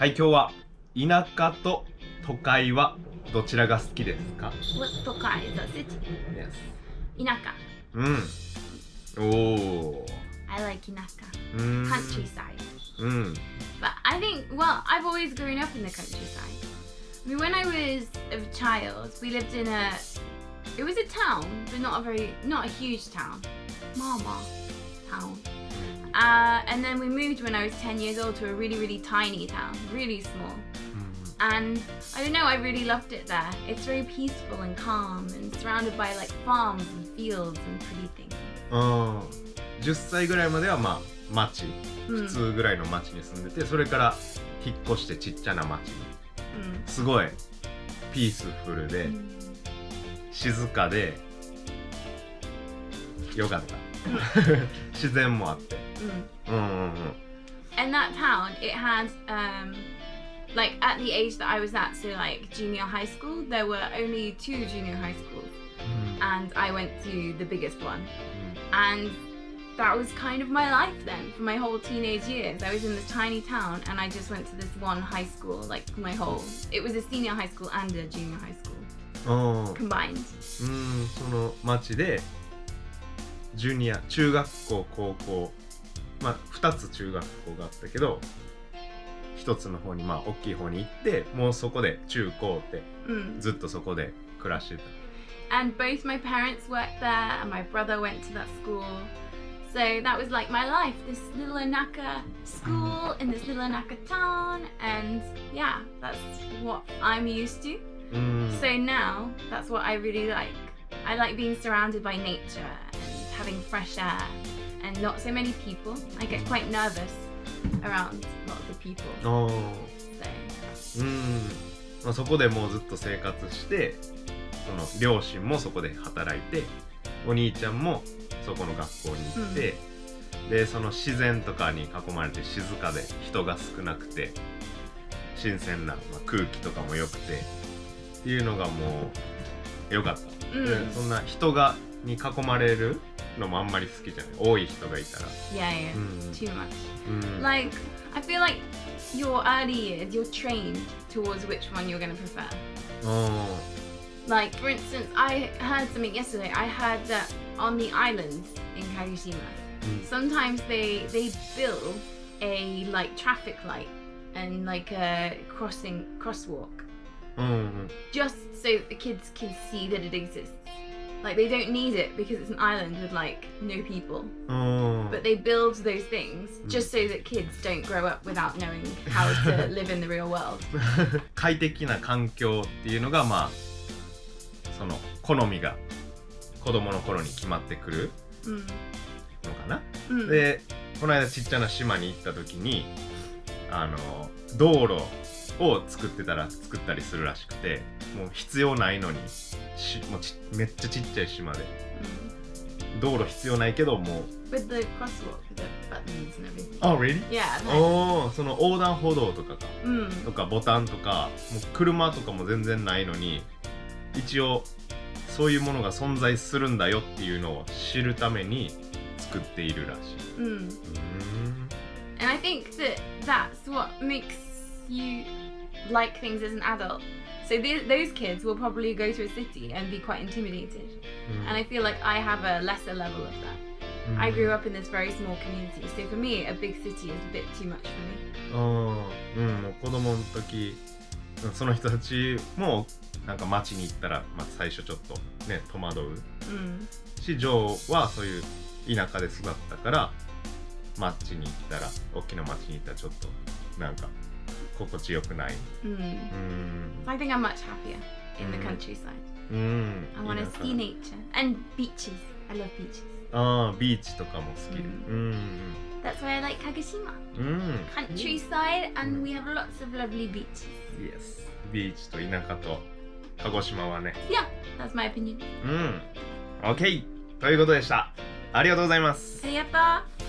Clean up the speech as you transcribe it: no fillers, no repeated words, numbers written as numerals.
はい、今日は田舎と都会はどちらが好きですか？ What's Tokai? Is that city? Yes. Inaka. おー。 I like Inaka. うん。 Countryside. うん。 But I think, well, I've always grown up in the countryside. I mean, when I was a child, we lived in it was a town, but not a huge town. Mama town. And then we moved when I was 10 years old to a really, really tiny town, really small. And I don't know, I really loved it there. It's very peaceful and calm and surrounded by like farms and fields and pretty things. 10歳ぐらいまではまあ町、普通ぐらいの町に住んでて、それから引っ越してちっちゃな町に、すごいピースフルで、静かでよかった。自然もあって。And that town, it had like at the age that I was at, so like junior high school, there were only 2 junior high schools, and I went to the biggest one, and that was kind of my life then for my whole teenage years. I was in this tiny town, and I just went to this one high school, like my whole. It was a senior high school and a junior high school combined. その町でジュニア、中学校、高校、まあ2つ中学校があったけど、一つの方にまあ大きい方に行って、もうそこで中高ってずっとそこで暮らしてた。And both my parents worked there, and my brother went to that school. So that was like my life, this little Inaka school in this little Inaka town, and yeah, that's what I'm used to. So now that's what I really like. I like being surrounded by nature and having fresh air and not so many people. I get quite nervous around lots of people. So. そこでもうずっと生活して、その両親もそこで働いて、お兄ちゃんもそこの学校に行って、でその自然とかに囲まれて静かで人が少なくて新鮮な、空気とかも良くてっていうのがもう良かった。でそんな人に囲まれるのもあんまり好きじゃない。多い人がいたら。Yeah, too much. Like, I feel like your early years, you're trained towards which one you're going to prefer. Like, for instance, I heard something yesterday. I heard that on the islands in Kagoshima, sometimes they build a like traffic light and like a crosswalk, just so that the kids can see that it exists. Like, they don't need it because it's an island with like no people, but they build those things just so that kids don't grow up without knowing how to live in the real world. 快適な環境っていうのがまあその好みが子供の頃に決まってくるのかな。でこの間ちっちゃな島に行った時に道路を作ったりするらしくて、もう必要ないのにもうめっちゃちっちゃい島で、道路必要ないけどもう With the crosswalk, the buttons and everything. Oh, really? Yeah. その横断歩道とかとかボタンとかもう車とかも全然ないのに、一応そういうものが存在するんだよっていうのを知るために作っているらしい。And I think that's what makes you like things as an adult. So those kids will probably go to a city and be quite intimidated. And I feel like I have a lesser level of that. I grew up in this very small community. So for me, a big city is a bit too much for me. 子供の時、その人たちもなんか街に行ったら、最初ちょっとね戸惑う。ジョーはそういう田舎で育ったから街に行ったら、大きな街に行ったらちょっとなんか心地よくない。I think I'm much happier in the countryside. I want to see nature and beaches. I love beaches. ビーチとかも好き。That's why I like Kagoshima. Countryside, and we have lots of lovely beaches. Yes. ビーチと田舎と鹿児島はね。Yeah, that's my opinion. OK! ということでした。ありがとうございます。ありがとう。